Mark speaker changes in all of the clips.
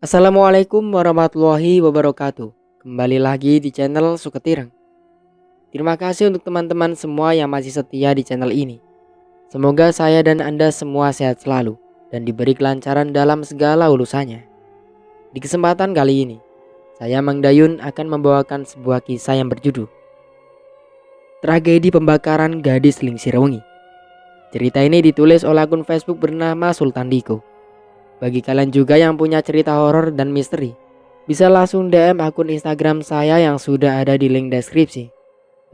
Speaker 1: Assalamualaikum warahmatullahi wabarakatuh. Kembali lagi di channel Suketirang. Terima kasih untuk teman-teman semua yang masih setia di channel ini. Semoga saya dan Anda semua sehat selalu dan diberi kelancaran dalam segala urusannya. Di kesempatan kali ini, saya Mang Dayun akan membawakan sebuah kisah yang berjudul Tragedi Pembakaran Gadis Lingsir Wengi. Cerita ini ditulis oleh akun Facebook bernama Sultan Diko. Bagi kalian juga yang punya cerita horor dan misteri, bisa langsung DM akun Instagram saya yang sudah ada di link deskripsi.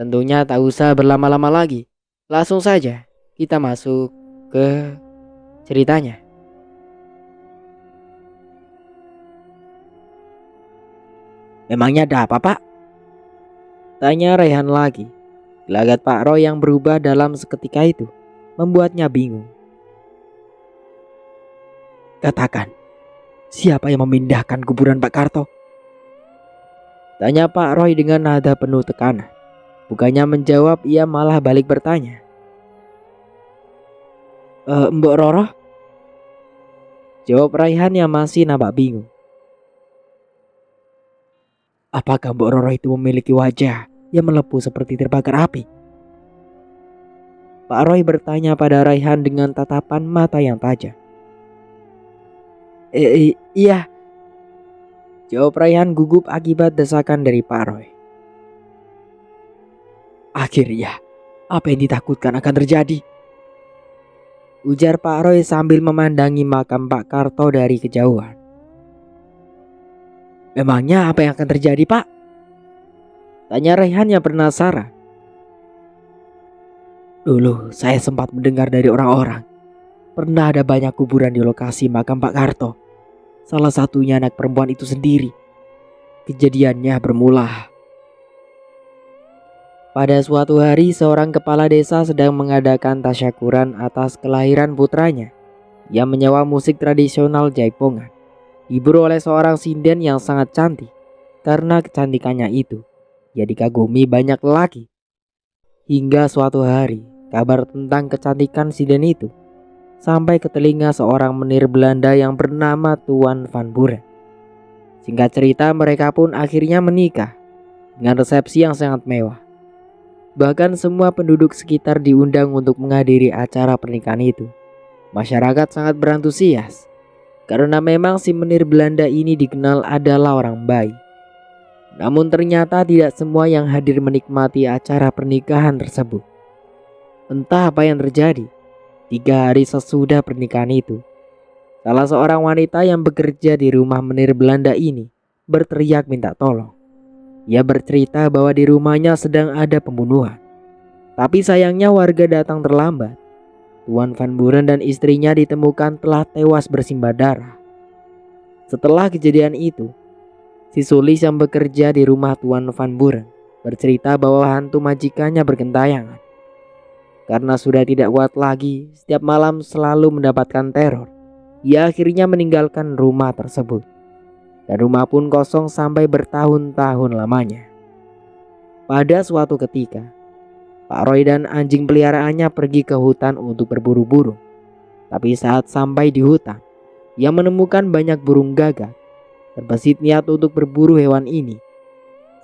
Speaker 1: Tentunya tak usah berlama-lama lagi. Langsung saja kita masuk ke ceritanya.
Speaker 2: Memangnya ada apa, Pak?
Speaker 1: Tanya Raihan lagi. Gelagat Pak Roy yang berubah dalam seketika itu membuatnya bingung.
Speaker 2: Katakan, siapa yang memindahkan kuburan Pak Karto?
Speaker 1: Tanya Pak Roy dengan nada penuh tekanan. Bukannya menjawab, ia malah balik bertanya.
Speaker 2: Mbok Roro?
Speaker 1: Jawab Raihan yang masih nampak bingung.
Speaker 2: Apakah Mbok Roro itu memiliki wajah yang melepuh seperti terbakar api?
Speaker 1: Pak Roy bertanya pada Raihan dengan tatapan mata yang tajam.
Speaker 2: Iya.
Speaker 1: Jawab Raihan gugup akibat desakan dari Pak Roy.
Speaker 2: Akhirnya, apa yang ditakutkan akan terjadi?
Speaker 1: Ujar Pak Roy sambil memandangi makam Pak Karto dari kejauhan.
Speaker 2: Memangnya apa yang akan terjadi, Pak?
Speaker 1: Tanya Raihan yang penasaran.
Speaker 2: Dulu saya sempat mendengar dari orang-orang, pernah ada banyak kuburan di lokasi makam Pak Karto. Salah satunya anak perempuan itu sendiri. Kejadiannya bermula
Speaker 1: pada suatu hari, seorang kepala desa sedang mengadakan tasyakuran atas kelahiran putranya yang menyewa musik tradisional Jaipongan. Diburu oleh seorang sinden yang sangat cantik. Karena kecantikannya itu, ia dikagumi banyak lelaki. Hingga suatu hari, kabar tentang kecantikan sinden itu sampai ke telinga seorang menir Belanda yang bernama Tuan Van Buren. Singkat cerita, mereka pun akhirnya menikah dengan resepsi yang sangat mewah. Bahkan semua penduduk sekitar diundang untuk menghadiri acara pernikahan itu. Masyarakat sangat berantusias karena memang si menir Belanda ini dikenal adalah orang baik. Namun ternyata tidak semua yang hadir menikmati acara pernikahan tersebut. Entah apa yang terjadi. 3 hari sesudah pernikahan itu, salah seorang wanita yang bekerja di rumah menir Belanda ini berteriak minta tolong. Ia bercerita bahwa di rumahnya sedang ada pembunuhan. Tapi sayangnya warga datang terlambat. Tuan Van Buren dan istrinya ditemukan telah tewas bersimbah darah. Setelah kejadian itu, si Sulis yang bekerja di rumah Tuan Van Buren bercerita bahwa hantu majikannya bergentayangan. Karena sudah tidak kuat lagi, setiap malam selalu mendapatkan teror. Ia akhirnya meninggalkan rumah tersebut. Dan rumah pun kosong sampai bertahun-tahun lamanya. Pada suatu ketika, Pak Roy dan anjing peliharaannya pergi ke hutan untuk berburu burung. Tapi saat sampai di hutan, ia menemukan banyak burung gagak. Terbesit niat untuk berburu hewan ini.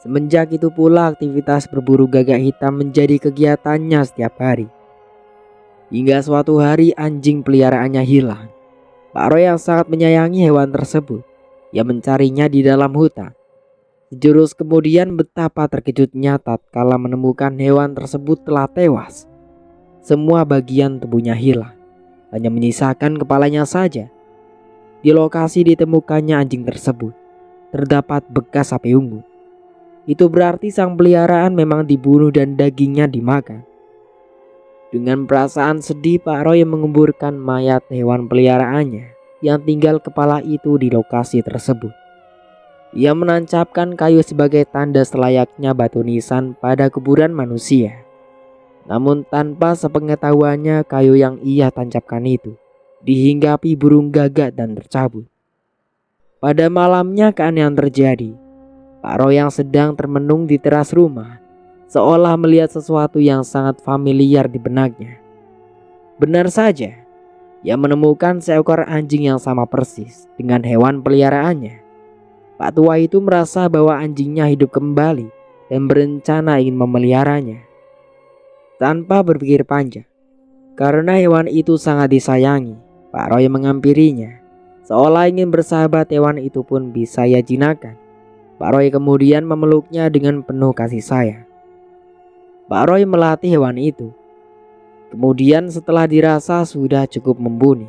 Speaker 1: Semenjak itu pula aktivitas berburu gagak hitam menjadi kegiatannya setiap hari. Hingga suatu hari anjing peliharaannya hilang. Pak Roy yang sangat menyayangi hewan tersebut, ia mencarinya di dalam hutan. Sejurus kemudian betapa terkejutnya tatkala menemukan hewan tersebut telah tewas. Semua bagian tubuhnya hilang, hanya menyisakan kepalanya saja. Di lokasi ditemukannya anjing tersebut terdapat bekas api unggun. Itu berarti sang peliharaan memang dibunuh dan dagingnya dimakan. Dengan perasaan sedih, Pak Roy menguburkan mayat hewan peliharaannya yang tinggal kepala itu di lokasi tersebut. Ia menancapkan kayu sebagai tanda selayaknya batu nisan pada kuburan manusia. Namun tanpa sepengetahuannya, kayu yang ia tancapkan itu dihinggapi burung gagak dan tercabut. Pada malamnya keanehan terjadi. Pak Roy yang sedang termenung di teras rumah seolah melihat sesuatu yang sangat familiar di benaknya. Benar saja, Ia menemukan seekor anjing yang sama persis dengan hewan peliharaannya. Pak tua itu merasa bahwa anjingnya hidup kembali dan berencana ingin memeliharanya. Tanpa berpikir panjang, karena hewan itu sangat disayangi, Pak Roy menghampirinya. Seolah ingin bersahabat, hewan itu pun bisa ia jinakkan. Pak Roy kemudian memeluknya dengan penuh kasih sayang. Pak Roy melatih hewan itu. Kemudian setelah dirasa sudah cukup mumpuni,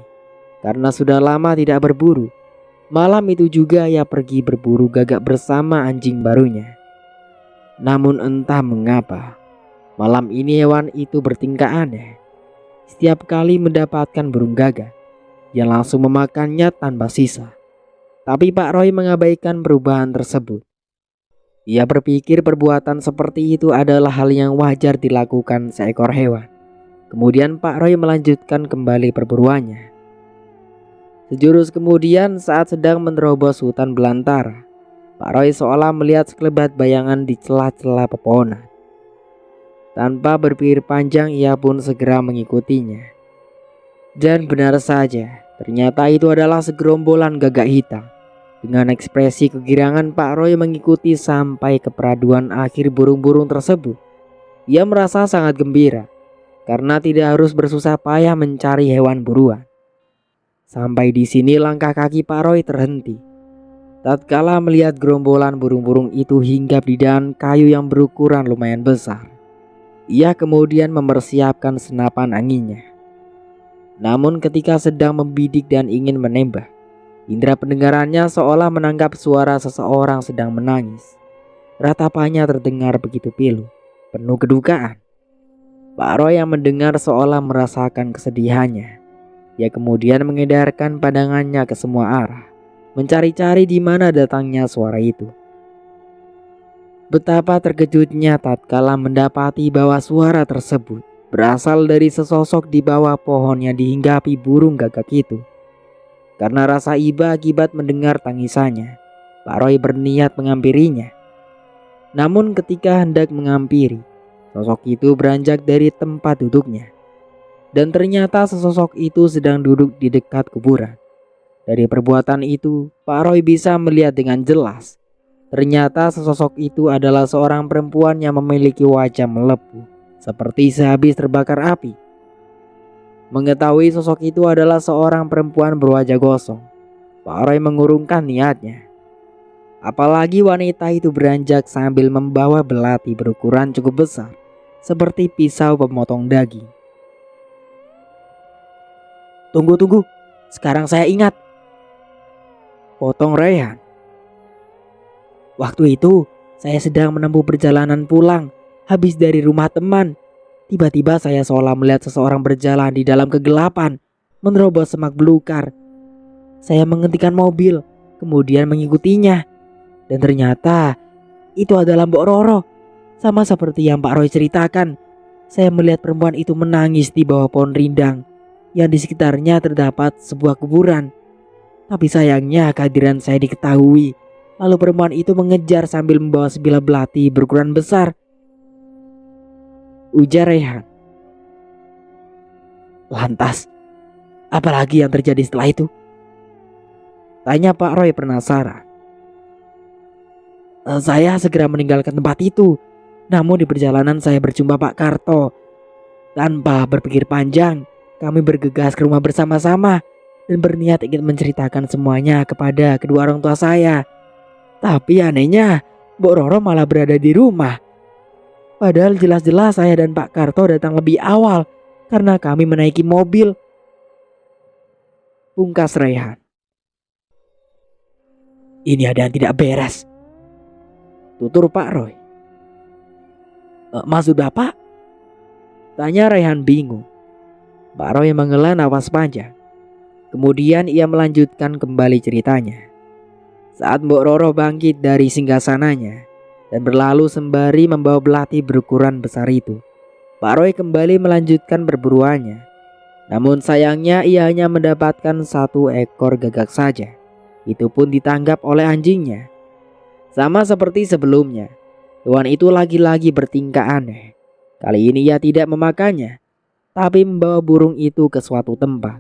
Speaker 1: karena sudah lama tidak berburu, malam itu juga ia pergi berburu gagak bersama anjing barunya. Namun entah mengapa, malam ini hewan itu bertingkah aneh. Setiap kali mendapatkan burung gagak, ia langsung memakannya tanpa sisa. Tapi Pak Roy mengabaikan perubahan tersebut. Ia berpikir perbuatan seperti itu adalah hal yang wajar dilakukan seekor hewan. Kemudian Pak Roy melanjutkan kembali perburuannya. Sejurus kemudian, saat sedang menerobos hutan belantara, Pak Roy seolah melihat sekelebat bayangan di celah-celah pepohonan. Tanpa berpikir panjang, ia pun segera mengikutinya. Dan benar saja, ternyata itu adalah segerombolan gagak hitam. Dengan ekspresi kegirangan, Pak Roy mengikuti sampai ke peraduan akhir burung-burung tersebut. Ia merasa sangat gembira karena tidak harus bersusah payah mencari hewan buruan. Sampai di sini langkah kaki Pak Roy terhenti. Tatkala melihat gerombolan burung-burung itu hinggap di dahan kayu yang berukuran lumayan besar, ia kemudian mempersiapkan senapan anginnya. Namun ketika sedang membidik dan ingin menembak, indera pendengarannya seolah menangkap suara seseorang sedang menangis. Ratapannya terdengar begitu pilu, penuh kedukaan. Pak Roy yang mendengar seolah merasakan kesedihannya. Ia kemudian mengedarkan pandangannya ke semua arah, mencari-cari di mana datangnya suara itu. Betapa terkejutnya tatkala mendapati bahwa suara tersebut berasal dari sesosok di bawah pohon yang dihinggapi burung gagak itu. Karena rasa iba akibat mendengar tangisannya, Pak Roy berniat menghampirinya. Namun ketika hendak menghampiri, sosok itu beranjak dari tempat duduknya. Dan ternyata sesosok itu sedang duduk di dekat kuburan. Dari perbuatan itu, Pak Roy bisa melihat dengan jelas. Ternyata sesosok itu adalah seorang perempuan yang memiliki wajah melepuh, seperti sehabis terbakar api. Mengetahui sosok itu adalah seorang perempuan berwajah gosong, Pak Roy mengurungkan niatnya. Apalagi wanita itu beranjak sambil membawa belati berukuran cukup besar, seperti pisau pemotong daging.
Speaker 2: Tunggu, sekarang saya ingat,
Speaker 1: potong Rayhan.
Speaker 2: Waktu itu saya sedang menempuh perjalanan pulang habis dari rumah teman. Tiba-tiba saya seolah melihat seseorang berjalan di dalam kegelapan, menerobos semak belukar. Saya menghentikan mobil, kemudian mengikutinya. Dan ternyata itu adalah Mbok Roro. Sama seperti yang Pak Roy ceritakan, saya melihat perempuan itu menangis di bawah pohon rindang yang di sekitarnya terdapat sebuah kuburan. Tapi sayangnya kehadiran saya diketahui. Lalu perempuan itu mengejar sambil membawa sebilah belati berukuran besar, ujar Rayhan.
Speaker 1: Lantas, apalagi yang terjadi setelah itu? Tanya Pak Roy penasaran.
Speaker 2: Saya segera meninggalkan tempat itu. Namun di perjalanan saya berjumpa Pak Karto. Tanpa berpikir panjang, kami bergegas ke rumah bersama-sama dan berniat ingin menceritakan semuanya kepada kedua orang tua saya. Tapi anehnya, Mbok Roro malah berada di rumah. Padahal jelas-jelas saya dan Pak Karto datang lebih awal karena kami menaiki mobil,
Speaker 1: pungkas Rayhan.
Speaker 2: Ini ada yang tidak beres,
Speaker 1: tutur Pak Roy.
Speaker 2: Maksud Bapak?
Speaker 1: Tanya Rayhan bingung. Pak Roy menghela nafas panjang. Kemudian ia melanjutkan kembali ceritanya. Saat Mbok Roro bangkit dari singgasananya dan berlalu sembari membawa belati berukuran besar itu, Pak Roy kembali melanjutkan perburuannya. Namun sayangnya ia hanya mendapatkan satu ekor gagak saja. Itu pun ditangkap oleh anjingnya. Sama seperti sebelumnya, hewan itu lagi-lagi bertingkah aneh. Kali ini ia tidak memakannya, tapi membawa burung itu ke suatu tempat.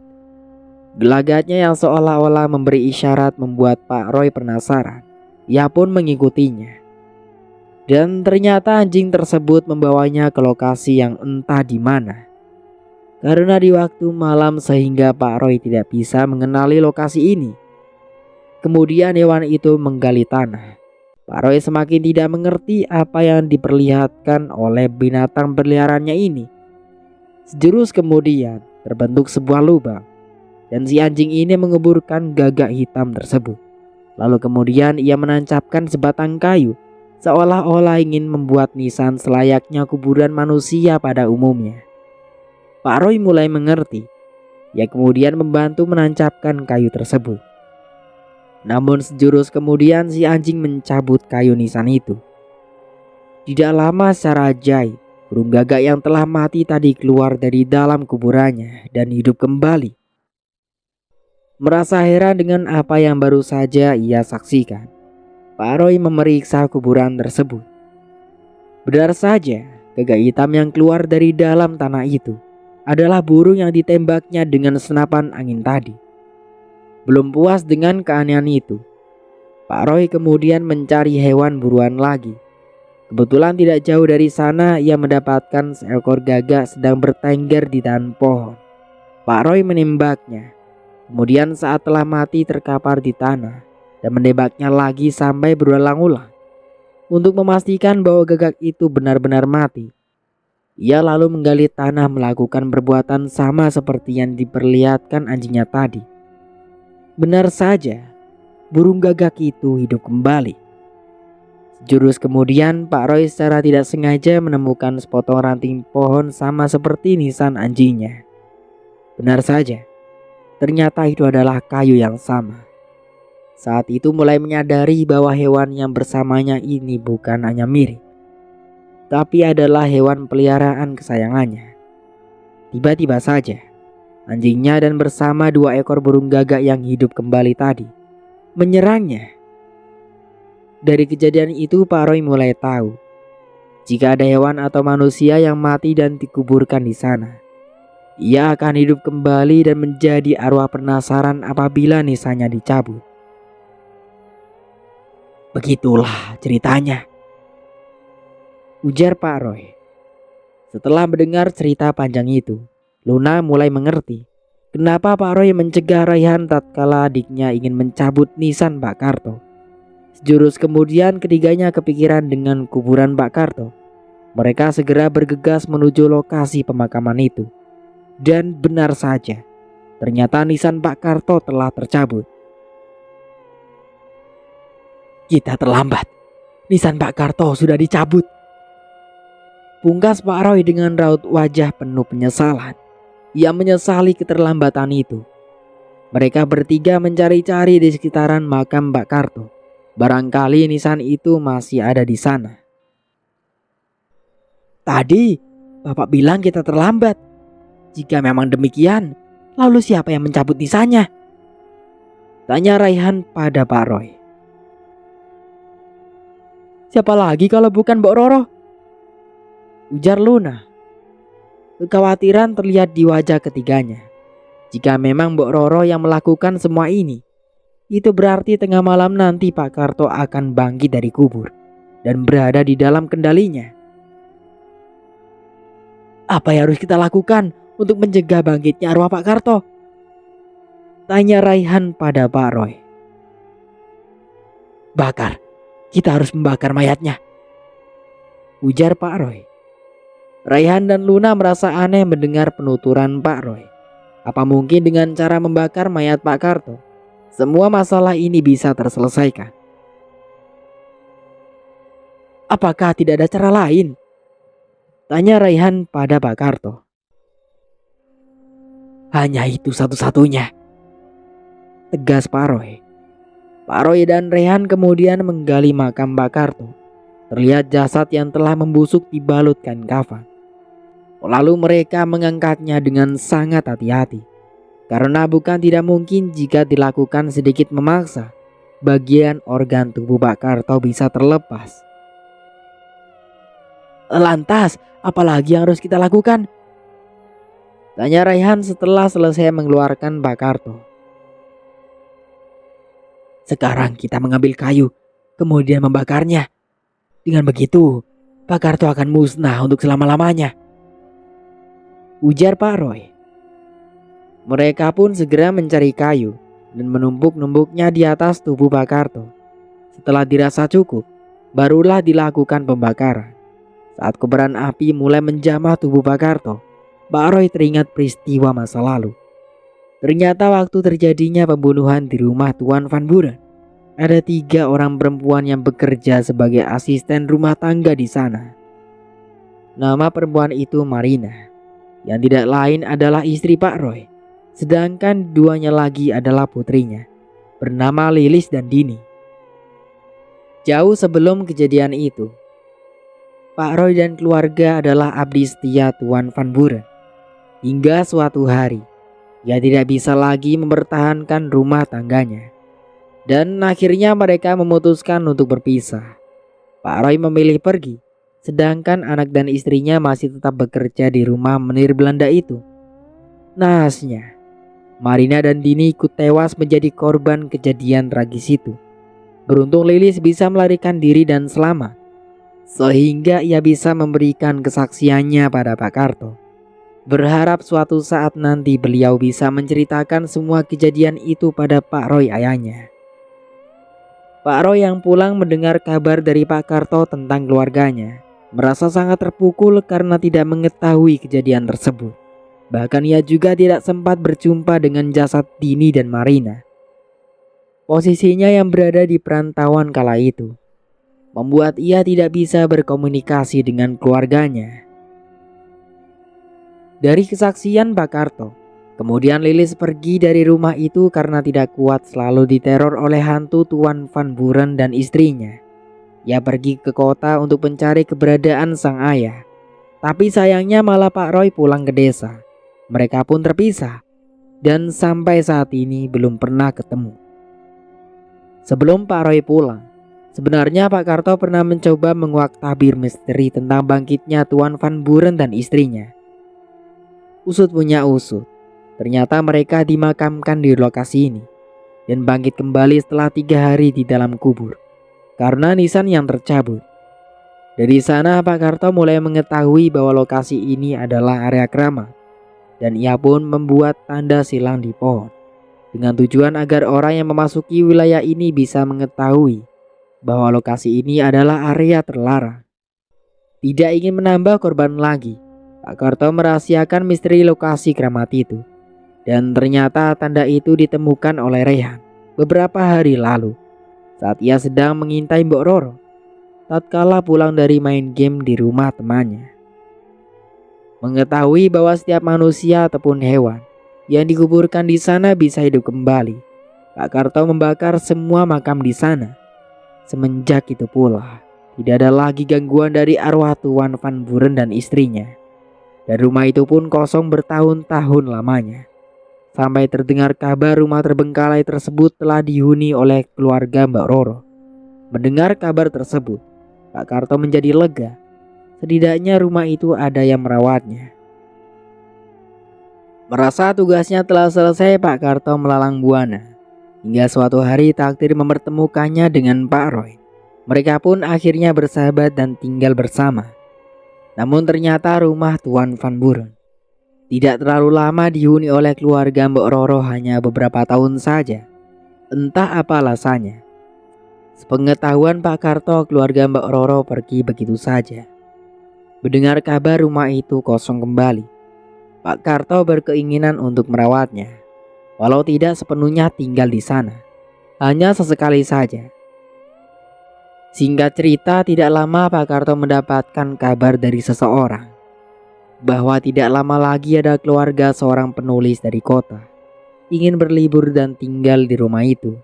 Speaker 1: Gelagatnya yang seolah-olah memberi isyarat membuat Pak Roy penasaran. Ia pun mengikutinya. Dan ternyata anjing tersebut membawanya ke lokasi yang entah di mana. Karena di waktu malam sehingga Pak Roy tidak bisa mengenali lokasi ini. Kemudian hewan itu menggali tanah. Pak Roy semakin tidak mengerti apa yang diperlihatkan oleh binatang peliharaannya ini. Sejurus kemudian terbentuk sebuah lubang. Dan si anjing ini mengeburkan gagak hitam tersebut. Lalu kemudian ia menancapkan sebatang kayu, seolah-olah ingin membuat nisan selayaknya kuburan manusia pada umumnya. Pak Roy mulai mengerti. Ia kemudian membantu menancapkan kayu tersebut. Namun sejurus kemudian si anjing mencabut kayu nisan itu. Tidak lama secara ajaib, burung gagak yang telah mati tadi keluar dari dalam kuburannya dan hidup kembali. Merasa heran dengan apa yang baru saja ia saksikan, Pak Roy memeriksa kuburan tersebut. Benar saja, gagak hitam yang keluar dari dalam tanah itu adalah burung yang ditembaknya dengan senapan angin tadi. Belum puas dengan keanehan itu, Pak Roy kemudian mencari hewan buruan lagi. Kebetulan tidak jauh dari sana ia mendapatkan seekor gagak sedang bertengger di dahan pohon. Pak Roy menembaknya. Kemudian saat telah mati terkapar di tanah dan menembaknya lagi sampai berulang-ulang. Untuk memastikan bahwa gagak itu benar-benar mati, ia lalu menggali tanah melakukan perbuatan sama seperti yang diperlihatkan anjingnya tadi. Benar saja, burung gagak itu hidup kembali. Sejurus kemudian Pak Roy secara tidak sengaja menemukan sepotong ranting pohon sama seperti nisan anjingnya. Benar saja, ternyata itu adalah kayu yang sama. Saat itu mulai menyadari bahwa hewan yang bersamanya ini bukan hanya mirip, tapi adalah hewan peliharaan kesayangannya. Tiba-tiba saja, anjingnya dan bersama 2 ekor burung gagak yang hidup kembali tadi menyerangnya. Dari kejadian itu Pak Roy mulai tahu jika ada hewan atau manusia yang mati dan dikuburkan di sana, ia akan hidup kembali dan menjadi arwah penasaran apabila nisannya dicabut.
Speaker 2: Begitulah ceritanya,
Speaker 1: ujar Pak Roy. Setelah mendengar cerita panjang itu, Luna mulai mengerti kenapa Pak Roy mencegah Raihan tatkala adiknya ingin mencabut nisan Pak Karto. Sejurus kemudian ketiganya kepikiran dengan kuburan Pak Karto. Mereka segera bergegas menuju lokasi pemakaman itu. Dan benar saja, ternyata nisan Pak Karto telah tercabut.
Speaker 2: kita terlambat. Nisan Pak Karto sudah dicabut,
Speaker 1: Pungkas Pak Roy dengan raut wajah penuh penyesalan. Ia menyesali keterlambatan itu. Mereka bertiga mencari-cari di sekitaran makam Pak Karto. Barangkali nisan itu masih ada di sana.
Speaker 2: Tadi Bapak bilang kita terlambat. Jika memang demikian, lalu siapa yang mencabut nisannya?
Speaker 1: Tanya Raihan pada Pak Roy.
Speaker 2: Siapa lagi kalau bukan Mbok Roro?
Speaker 1: Ujar Luna. Kekhawatiran terlihat di wajah ketiganya. Jika memang Mbok Roro yang melakukan semua ini, itu berarti tengah malam nanti Pak Karto akan bangkit dari kubur dan berada di dalam kendalinya.
Speaker 2: Apa yang harus kita lakukan untuk mencegah bangkitnya arwah Pak Karto?
Speaker 1: Tanya Raihan pada Pak Roy.
Speaker 2: Bakar. Kita harus membakar mayatnya,
Speaker 1: ujar Pak Roy. Raihan dan Luna merasa aneh mendengar penuturan Pak Roy. Apa mungkin dengan cara membakar mayat Pak Karto, semua masalah ini bisa terselesaikan?
Speaker 2: Apakah tidak ada cara lain?
Speaker 1: Tanya Raihan pada Pak Karto.
Speaker 2: Hanya itu satu-satunya,
Speaker 1: tegas Pak Roy. Pak Roy dan Raihan kemudian menggali makam Pak Karto. Terlihat jasad yang telah membusuk dibalut kain kafan. Lalu mereka mengangkatnya dengan sangat hati-hati. Karena bukan tidak mungkin jika dilakukan sedikit memaksa, bagian organ tubuh Pak Karto bisa terlepas.
Speaker 2: Lantas, apalagi yang harus kita lakukan?
Speaker 1: tanya Raihan setelah selesai mengeluarkan Pak Karto.
Speaker 2: Sekarang kita mengambil kayu, kemudian membakarnya. Dengan begitu, Pak Karto akan musnah untuk selama-lamanya,
Speaker 1: ujar Pak Roy. Mereka pun segera mencari kayu dan menumpuk-numpuknya di atas tubuh Pak Karto. Setelah dirasa cukup, barulah dilakukan pembakaran. Saat kobaran api mulai menjamah tubuh Pak Karto, Pak Roy teringat peristiwa masa lalu. Ternyata waktu terjadinya pembunuhan di rumah Tuan Van Buren, ada 3 orang perempuan yang bekerja sebagai asisten rumah tangga di sana. Nama perempuan itu Marina, yang tidak lain adalah istri Pak Roy. Sedangkan 2-nya lagi adalah putrinya, bernama Lilis dan Dini. Jauh sebelum kejadian itu, Pak Roy dan keluarga adalah abdi setia Tuan Van Buren. Hingga suatu hari, ia tidak bisa lagi mempertahankan rumah tangganya. Dan akhirnya mereka memutuskan untuk berpisah. Pak Roy memilih pergi, sedangkan anak dan istrinya masih tetap bekerja di rumah menir Belanda itu. Naasnya, Marina dan Dini ikut tewas menjadi korban kejadian tragis itu. Beruntung Lilis bisa melarikan diri dan selamat, sehingga ia bisa memberikan kesaksiannya pada Pak Karto. Berharap suatu saat nanti beliau bisa menceritakan semua kejadian itu pada Pak Roy ayahnya. Pak Roy yang pulang mendengar kabar dari Pak Karto tentang keluarganya merasa sangat terpukul karena tidak mengetahui kejadian tersebut. Bahkan ia juga tidak sempat berjumpa dengan jasad Dini dan Marina. Posisinya yang berada di perantauan kala itu membuat ia tidak bisa berkomunikasi dengan keluarganya. Dari kesaksian Pak Karto, kemudian Lilis pergi dari rumah itu karena tidak kuat selalu diteror oleh hantu Tuan Van Buren dan istrinya. Ia pergi ke kota untuk mencari keberadaan sang ayah. Tapi sayangnya malah Pak Roy pulang ke desa. Mereka pun terpisah dan sampai saat ini belum pernah ketemu. Sebelum Pak Roy pulang, sebenarnya Pak Karto pernah mencoba menguak tabir misteri tentang bangkitnya Tuan Van Buren dan istrinya. Usut punya usut, ternyata mereka dimakamkan di lokasi ini dan bangkit kembali setelah 3 hari di dalam kubur karena nisan yang tercabut. Dari sana Pak Karto mulai mengetahui bahwa lokasi ini adalah area keramat, dan ia pun membuat tanda silang di pohon dengan tujuan agar orang yang memasuki wilayah ini bisa mengetahui bahwa lokasi ini adalah area terlarang. Tidak ingin menambah korban lagi, Pak Karto merahasiakan misteri lokasi keramat itu. Dan ternyata tanda itu ditemukan oleh Raihan beberapa hari lalu saat ia sedang mengintai Mbok Roro tatkala pulang dari main game di rumah temannya. Mengetahui bahwa setiap manusia ataupun hewan yang dikuburkan di sana bisa hidup kembali, Pak Karto membakar semua makam di sana. Semenjak itu pula, tidak ada lagi gangguan dari arwah Tuan Van Buren dan istrinya. Dan rumah itu pun kosong bertahun-tahun lamanya. Sampai terdengar kabar rumah terbengkalai tersebut telah dihuni oleh keluarga Mbak Roro. Mendengar kabar tersebut, Pak Karto menjadi lega. Setidaknya rumah itu ada yang merawatnya. Merasa tugasnya telah selesai, Pak Karto melalang buana. Hingga suatu hari takdir mempertemukannya dengan Pak Roy. Mereka pun akhirnya bersahabat dan tinggal bersama. Namun ternyata rumah Tuan Van Buren tidak terlalu lama dihuni oleh keluarga Mbok Roro, hanya beberapa tahun saja. Entah apa alasannya. Sepengetahuan Pak Karto, keluarga Mbok Roro pergi begitu saja. Mendengar kabar rumah itu kosong kembali, Pak Karto berkeinginan untuk merawatnya, walau tidak sepenuhnya tinggal di sana, hanya sesekali saja. Singkat cerita, tidak lama Pak Karto mendapatkan kabar dari seseorang bahwa tidak lama lagi ada keluarga seorang penulis dari kota ingin berlibur dan tinggal di rumah itu.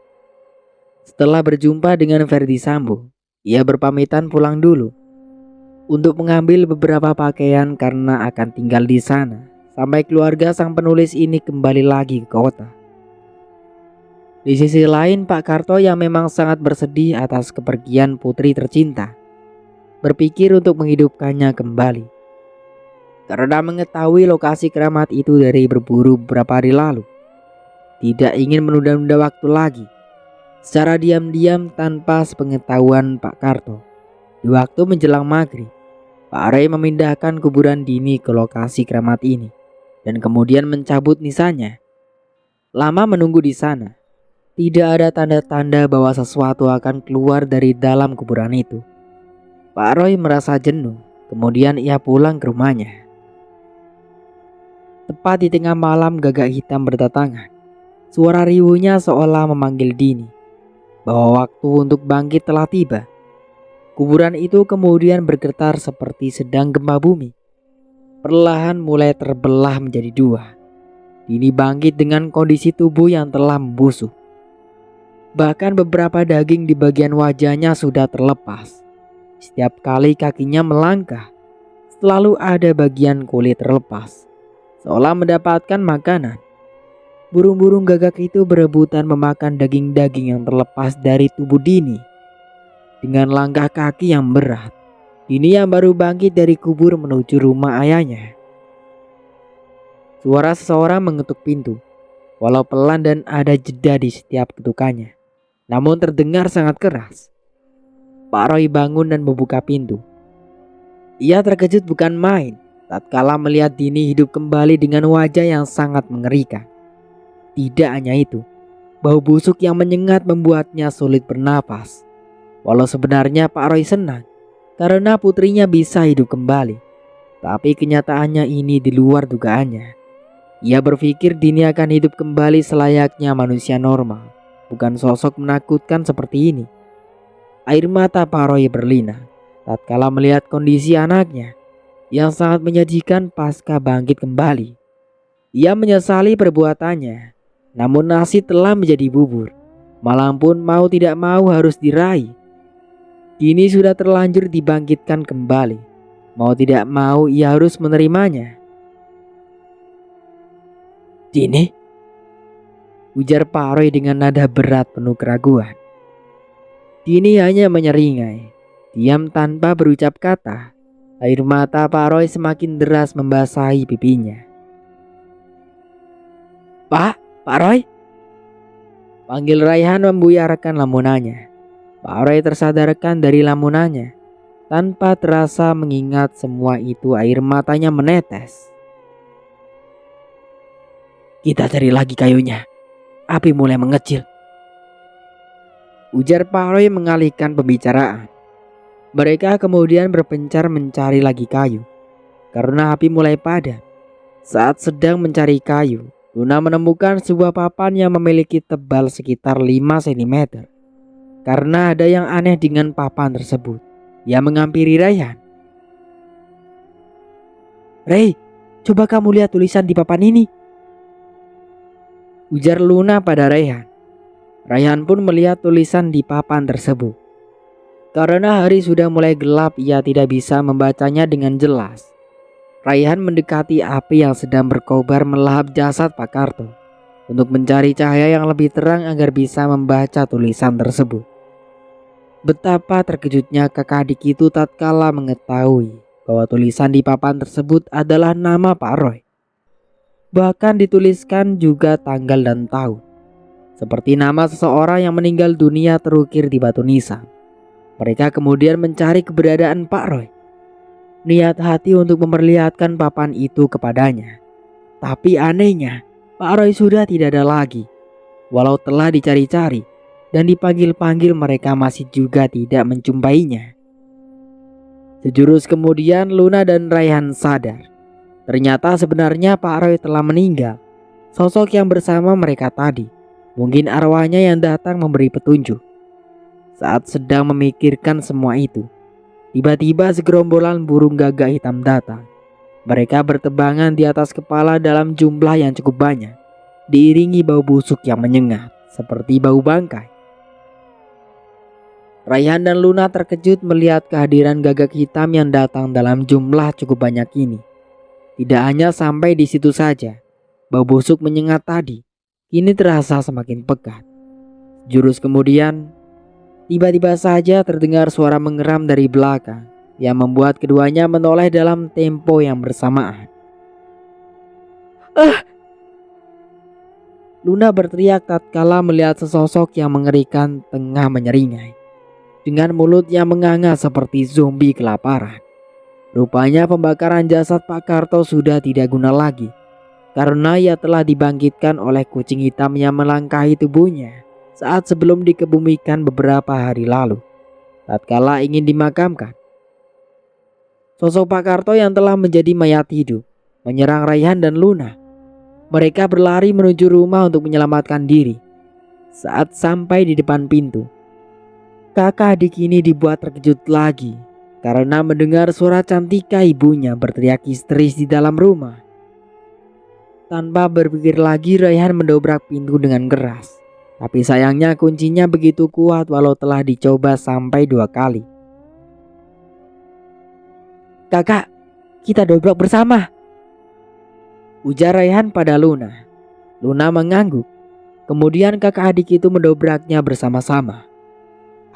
Speaker 1: Setelah berjumpa dengan Ferdi Sambo, ia berpamitan pulang dulu untuk mengambil beberapa pakaian karena akan tinggal di sana sampai keluarga sang penulis ini kembali lagi ke kota. Di sisi lain, Pak Karto yang memang sangat bersedih atas kepergian putri tercinta berpikir untuk menghidupkannya kembali. karena mengetahui lokasi keramat itu dari berburu beberapa hari lalu. Tidak ingin menunda-nunda waktu lagi, secara diam-diam tanpa sepengetahuan Pak Karto, di waktu menjelang maghrib, Pak Roy memindahkan kuburan Dini ke lokasi keramat ini dan kemudian mencabut nisannya. Lama menunggu di sana, tidak ada tanda-tanda bahwa sesuatu akan keluar dari dalam kuburan itu. Pak Roy merasa jenuh, kemudian ia pulang ke rumahnya. Tepat di tengah malam gagak hitam berdatangan. Suara riuhnya seolah memanggil Dini bahwa waktu untuk bangkit telah tiba. Kuburan itu kemudian bergetar seperti sedang gempa bumi. Perlahan mulai terbelah menjadi dua. Dini bangkit dengan kondisi tubuh yang telah membusuk. Bahkan beberapa daging di bagian wajahnya sudah terlepas. Setiap kali kakinya melangkah, selalu ada bagian kulit terlepas, seolah mendapatkan makanan. Burung-burung gagak itu berebutan memakan daging-daging yang terlepas dari tubuh Dini. Dengan langkah kaki yang berat, Dini yang baru bangkit dari kubur menuju rumah ayahnya. Suara seseorang mengetuk pintu, walau pelan dan ada jeda di setiap ketukannya, namun terdengar sangat keras. Pak Roy bangun dan membuka pintu. Ia terkejut bukan main tatkala melihat Dini hidup kembali dengan wajah yang sangat mengerikan. Tidak hanya itu, bau busuk yang menyengat membuatnya sulit bernapas. Walau sebenarnya Pak Roy senang karena putrinya bisa hidup kembali, tapi kenyataannya ini di luar dugaannya. Ia berpikir Dini akan hidup kembali selayaknya manusia normal, bukan sosok menakutkan seperti ini. Air mata Pak Roy berlinang tatkala melihat kondisi anaknya yang sangat menyajikan pasca bangkit kembali. Ia menyesali perbuatannya, namun nasi telah menjadi bubur. Malam pun mau tidak mau harus diraih. Dini sudah terlanjur dibangkitkan kembali. Mau tidak mau ia harus menerimanya. Dini? Ujar Pak Roy dengan nada berat penuh keraguan. Dini hanya menyeringai, diam tanpa berucap kata. Air mata Pak Roy semakin deras membasahi pipinya. Pak Roy? Panggil Raihan membuyarkan lamunannya. Pak Roy tersadarkan dari lamunannya. Tanpa terasa mengingat semua itu air matanya menetes. Kita cari lagi kayunya. Api mulai mengecil. Ujar Pak Roy mengalihkan pembicaraan. Mereka kemudian berpencar mencari lagi kayu. Karena api mulai padam. Saat sedang mencari kayu, Luna menemukan sebuah papan yang memiliki tebal sekitar 5 cm. Karena ada yang aneh dengan papan tersebut, ia menghampiri Raihan. Ray, coba kamu lihat tulisan di papan ini. Ujar Luna pada Raihan. Raihan pun melihat tulisan di papan tersebut. Karena hari sudah mulai gelap, ia tidak bisa membacanya dengan jelas. Raihan mendekati api yang sedang berkobar melahap jasad Pak Karto untuk mencari cahaya yang lebih terang agar bisa membaca tulisan tersebut. Betapa terkejutnya kakak adik itu tatkala mengetahui bahwa tulisan di papan tersebut adalah nama Pak Roy. Bahkan dituliskan juga tanggal dan tahun, seperti nama seseorang yang meninggal dunia terukir di batu nisan. Mereka kemudian mencari keberadaan Pak Roy. Niat hati untuk memperlihatkan papan itu kepadanya. Tapi anehnya, Pak Roy sudah tidak ada lagi. Walau telah dicari-cari dan dipanggil-panggil, mereka masih juga tidak menjumpainya. Sejurus kemudian Luna dan Raihan sadar. Ternyata sebenarnya Pak Roy telah meninggal. Sosok yang bersama mereka tadi, mungkin arwahnya yang datang memberi petunjuk. Saat sedang memikirkan semua itu, tiba-tiba segerombolan burung gagak hitam datang. Mereka bertebangan di atas kepala dalam jumlah yang cukup banyak, diiringi bau busuk yang menyengat seperti bau bangkai. Raihan dan Luna terkejut melihat kehadiran gagak hitam yang datang dalam jumlah cukup banyak ini. Tidak hanya sampai di situ saja, bau busuk menyengat tadi kini terasa semakin pekat. Jurus kemudian, tiba-tiba saja terdengar suara mengeram dari belakang. yang membuat keduanya menoleh dalam tempo yang bersamaan. Luna berteriak tatkala melihat sesosok yang mengerikan tengah menyeringai, dengan mulut yang menganga seperti zombie kelaparan. Rupanya pembakaran jasad Pak Karto sudah tidak guna lagi, karena ia telah dibangkitkan oleh kucing hitam yang melangkahi tubuhnya saat sebelum dikebumikan beberapa hari lalu, tatkala ingin dimakamkan. Sosok Pak Karto yang telah menjadi mayat hidup menyerang Raihan dan Luna. Mereka berlari menuju rumah untuk menyelamatkan diri. Saat sampai di depan pintu, kakak adik ini dibuat terkejut lagi karena mendengar suara Cantika ibunya berteriak histeris di dalam rumah. Tanpa berpikir lagi, Raihan mendobrak pintu dengan keras. Tapi sayangnya kuncinya begitu kuat walau telah dicoba sampai 2 kali.
Speaker 2: "Kakak, kita dobrak bersama,"
Speaker 1: ujar Raihan pada Luna. Luna mengangguk. Kemudian kakak adik itu mendobraknya bersama-sama.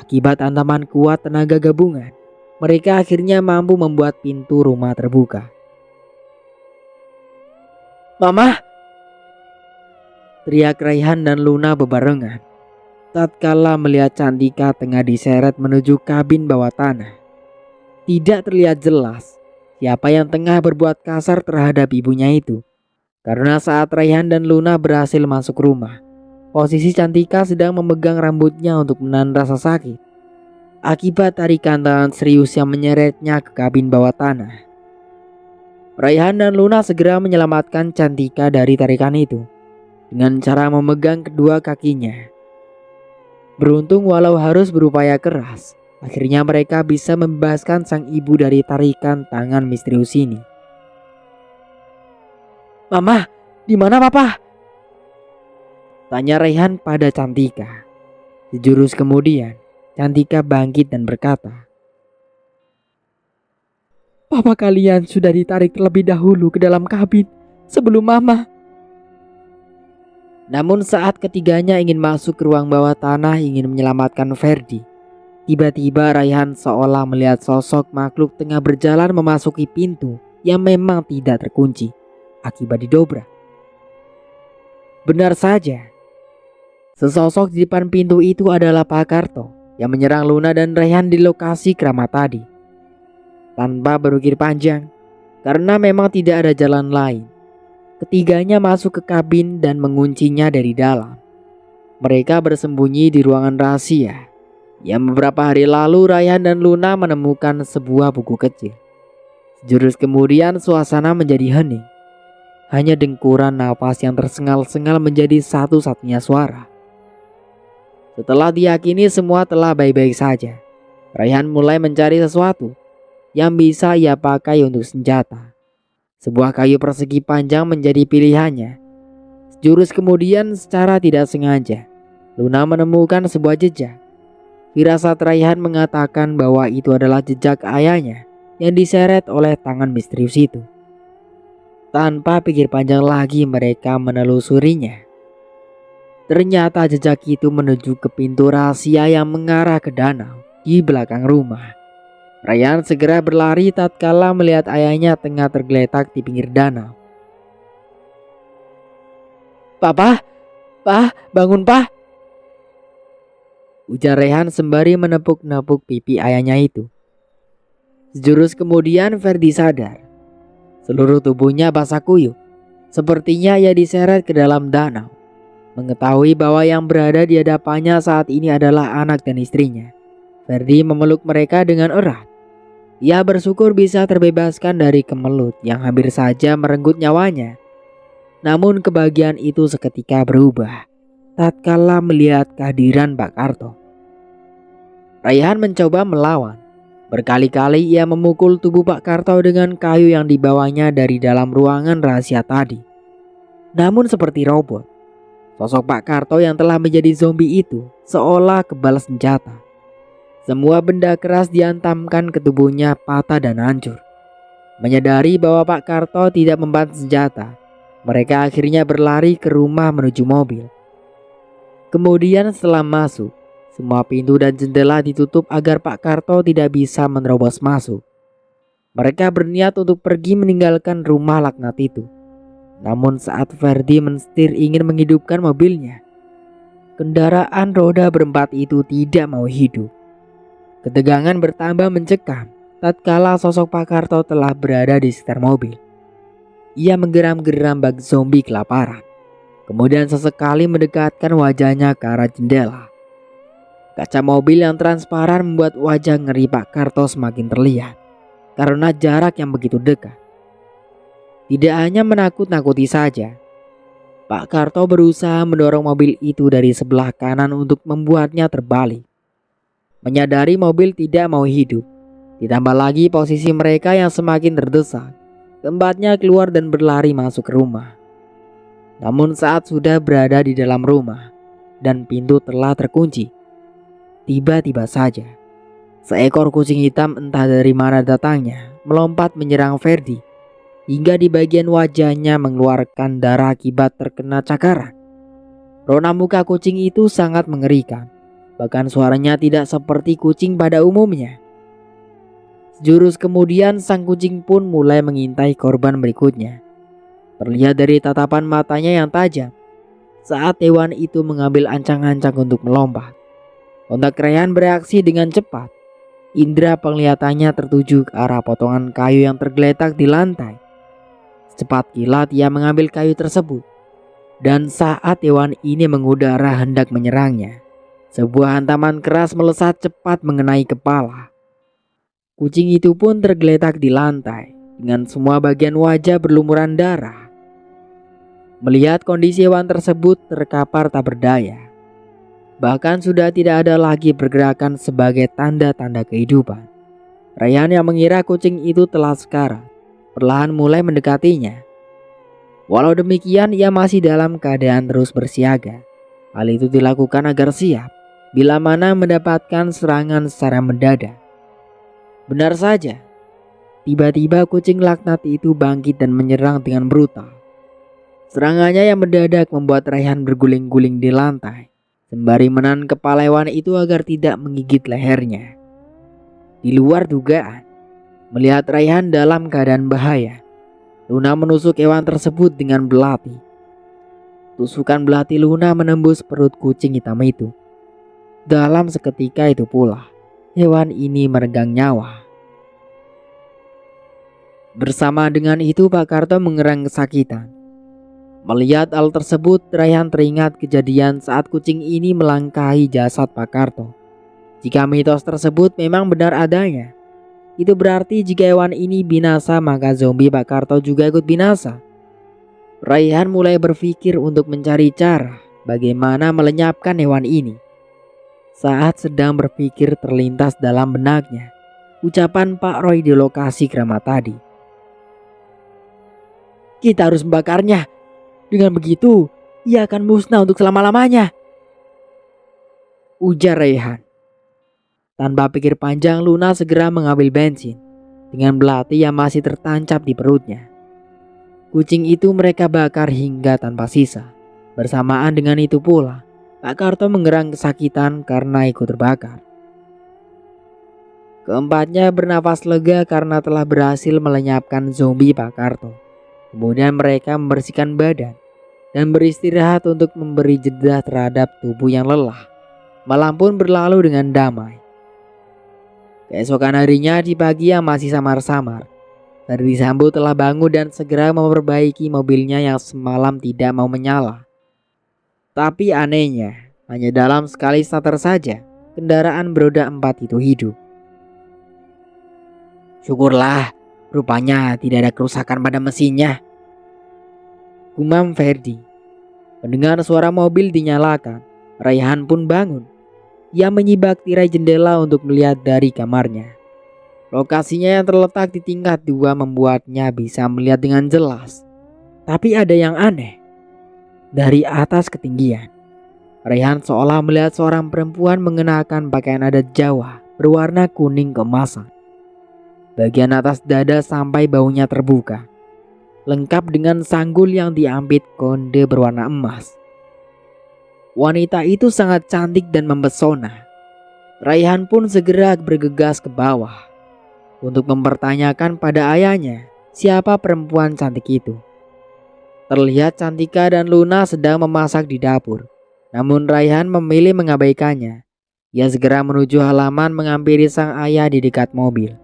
Speaker 1: Akibat ancaman kuat tenaga gabungan, mereka akhirnya mampu membuat pintu rumah terbuka.
Speaker 2: "Mama!"
Speaker 1: teriak Raihan dan Luna bebarengan tatkala melihat Cantika tengah diseret menuju kabin bawah tanah. Tidak terlihat jelas siapa yang tengah berbuat kasar terhadap ibunya itu, karena saat Raihan dan Luna berhasil masuk rumah, posisi Cantika sedang memegang rambutnya untuk menahan rasa sakit akibat tarikan tangan serius yang menyeretnya ke kabin bawah tanah. Raihan dan Luna segera menyelamatkan Cantika dari tarikan itu dengan cara memegang kedua kakinya. Beruntung walau harus berupaya keras, akhirnya mereka bisa membebaskan sang ibu dari tarikan tangan misterius ini.
Speaker 2: "Mama, di mana Papa?"
Speaker 1: tanya Raihan pada Cantika. Sejurus kemudian, Cantika bangkit dan berkata,
Speaker 2: "Papa kalian sudah ditarik terlebih dahulu ke dalam kabin sebelum Mama."
Speaker 1: Namun saat ketiganya ingin masuk ke ruang bawah tanah ingin menyelamatkan Ferdi, tiba-tiba Raihan seolah melihat sosok makhluk tengah berjalan memasuki pintu yang memang tidak terkunci akibat didobrak. Benar saja, sesosok di depan pintu itu adalah Pak Karto yang menyerang Luna dan Raihan di lokasi keramat tadi. Tanpa berpikir panjang, karena memang tidak ada jalan lain, ketiganya masuk ke kabin dan menguncinya dari dalam. Mereka bersembunyi di ruangan rahasia yang beberapa hari lalu Raihan dan Luna menemukan sebuah buku kecil. Sejurus kemudian suasana menjadi hening. Hanya dengkuran napas yang tersengal-sengal menjadi satu-satunya suara. Setelah diyakini semua telah baik-baik saja, Raihan mulai mencari sesuatu yang bisa ia pakai untuk senjata. Sebuah kayu persegi panjang menjadi pilihannya. Sejurus kemudian secara tidak sengaja, Luna menemukan sebuah jejak. Firasat Raihan mengatakan bahwa itu adalah jejak ayahnya yang diseret oleh tangan misterius itu. Tanpa pikir panjang lagi mereka menelusurinya. Ternyata jejak itu menuju ke pintu rahasia yang mengarah ke danau di belakang rumah. Raihan segera berlari tatkala melihat ayahnya tengah tergeletak di pinggir danau.
Speaker 2: "Papa, bangun Pa!"
Speaker 1: ujar Raihan sembari menepuk-nepuk pipi ayahnya itu. Sejurus kemudian Ferdi sadar. Seluruh tubuhnya basah kuyup. Sepertinya ia diseret ke dalam danau. Mengetahui bahwa yang berada di hadapannya saat ini adalah anak dan istrinya, Ferdi memeluk mereka dengan erat. Ia bersyukur bisa terbebaskan dari kemelut yang hampir saja merenggut nyawanya. Namun kebahagiaan itu seketika berubah tatkala melihat kehadiran Pak Karto. Raihan mencoba melawan. Berkali-kali ia memukul tubuh Pak Karto dengan kayu yang dibawanya dari dalam ruangan rahasia tadi. Namun seperti robot, sosok Pak Karto yang telah menjadi zombie itu seolah kebal senjata. Semua benda keras dihantamkan ke tubuhnya patah dan hancur. Menyadari bahwa Pak Karto tidak memban senjata, mereka akhirnya berlari ke rumah menuju mobil. Kemudian setelah masuk, Semua pintu dan jendela ditutup agar Pak Karto tidak bisa menerobos masuk. Mereka berniat untuk pergi meninggalkan rumah laknat itu. Namun saat Ferdi mensetir ingin menghidupkan mobilnya, kendaraan roda berempat itu tidak mau hidup. Ketegangan bertambah mencekam tatkala sosok Pak Karto telah berada di sekitar mobil. Ia menggeram-geram bak zombie kelaparan. Kemudian sesekali mendekatkan wajahnya ke arah jendela. Kaca mobil yang transparan membuat wajah ngeri Pak Karto semakin terlihat karena jarak yang begitu dekat. Tidak hanya menakut-nakuti saja, Pak Karto berusaha mendorong mobil itu dari sebelah kanan untuk membuatnya terbalik. Menyadari mobil tidak mau hidup, ditambah lagi posisi mereka yang semakin terdesak, keempatnya keluar dan berlari masuk ke rumah. Namun saat sudah berada di dalam rumah dan pintu telah terkunci, tiba-tiba saja seekor kucing hitam entah dari mana datangnya melompat menyerang Ferdi hingga di bagian wajahnya mengeluarkan darah akibat terkena cakaran. Rona muka kucing itu sangat mengerikan, bahkan suaranya tidak seperti kucing pada umumnya. Sejurus kemudian sang kucing pun mulai mengintai korban berikutnya. Terlihat dari tatapan matanya yang tajam saat hewan itu mengambil ancang-ancang untuk melompat. Kontak Rayhan bereaksi dengan cepat. Indera penglihatannya tertuju ke arah potongan kayu yang tergeletak di lantai. Secepat kilat ia mengambil kayu tersebut. Dan saat hewan ini mengudara hendak menyerangnya, sebuah hantaman keras melesat cepat mengenai kepala. Kucing itu pun tergeletak di lantai dengan semua bagian wajah berlumuran darah. Melihat kondisi hewan tersebut terkapar tak berdaya, bahkan sudah tidak ada lagi pergerakan sebagai tanda-tanda kehidupan, Rayhan yang mengira kucing itu telah sekarat perlahan mulai mendekatinya. Walau demikian ia masih dalam keadaan terus bersiaga. Hal itu dilakukan agar siap bila mana mendapatkan serangan secara mendadak. Benar saja, tiba-tiba kucing laknat itu bangkit dan menyerang dengan brutal. Serangannya yang mendadak membuat Rayhan berguling-guling di lantai, sembari menahan kepala hewan itu agar tidak menggigit lehernya. Di luar dugaan, melihat Rayhan dalam keadaan bahaya, Luna menusuk hewan tersebut dengan belati. Tusukan belati Luna menembus perut kucing hitam itu. Dalam seketika itu pula, hewan ini meregang nyawa. Bersama dengan itu Pak Karto mengerang kesakitan. Melihat hal tersebut, Rayhan teringat kejadian saat kucing ini melangkahi jasad Pak Karto. Jika mitos tersebut memang benar adanya, itu berarti jika hewan ini binasa maka zombie Pak Karto juga ikut binasa. Rayhan mulai berpikir untuk mencari cara bagaimana melenyapkan hewan ini. Saat sedang berpikir terlintas dalam benaknya ucapan Pak Roy di lokasi keramat tadi. Kita harus membakarnya. Dengan begitu, ia akan musnah untuk selama-lamanya, ujar Rayhan. Tanpa pikir panjang, Luna segera mengambil bensin dengan belati yang masih tertancap di perutnya. Kucing itu mereka bakar hingga tanpa sisa. Bersamaan dengan itu pula, Pak Karto mengerang kesakitan karena ikut terbakar. Keempatnya bernafas lega karena telah berhasil melenyapkan zombie Pak Karto. Kemudian mereka membersihkan badan dan beristirahat untuk memberi jeda terhadap tubuh yang lelah. Malam pun berlalu dengan damai. Keesokan harinya di pagi yang masih samar-samar, Ferdi Sambo telah bangun dan segera memperbaiki mobilnya yang semalam tidak mau menyala. Tapi anehnya, hanya dalam sekali starter saja, kendaraan beroda 4 itu hidup. Syukurlah, rupanya tidak ada kerusakan pada mesinnya, gumam Ferdi. Mendengar suara mobil dinyalakan, Rayhan pun bangun. Ia menyibak tirai jendela untuk melihat dari kamarnya. Lokasinya yang terletak di tingkat 2 membuatnya bisa melihat dengan jelas. Tapi ada yang aneh. Dari atas ketinggian, Rayhan seolah melihat seorang perempuan mengenakan pakaian adat Jawa berwarna kuning keemasan. Bagian atas dada sampai baunya terbuka, lengkap dengan sanggul yang diampit konde berwarna emas. Wanita itu sangat cantik dan mempesona. Raihan pun segera bergegas ke bawah untuk mempertanyakan pada ayahnya siapa perempuan cantik itu. Terlihat Cantika dan Luna sedang memasak di dapur, namun Raihan memilih mengabaikannya. Ia segera menuju halaman menghampiri sang ayah di dekat mobil.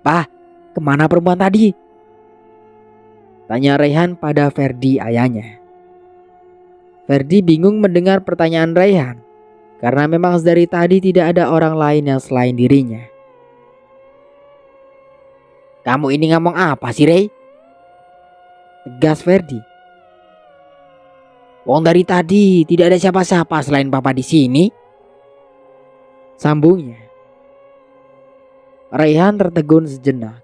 Speaker 2: "Pak, kemana perempuan tadi?"
Speaker 1: tanya Raihan pada Ferdi ayahnya. Ferdi bingung mendengar pertanyaan Raihan karena memang dari tadi tidak ada orang lain yang selain dirinya.
Speaker 2: "Kamu ini ngomong apa sih, Rey?"
Speaker 1: tegas Ferdi.
Speaker 2: "Wong dari tadi tidak ada siapa-siapa selain Papa di sini,"
Speaker 1: sambungnya. Raihan tertegun sejenak.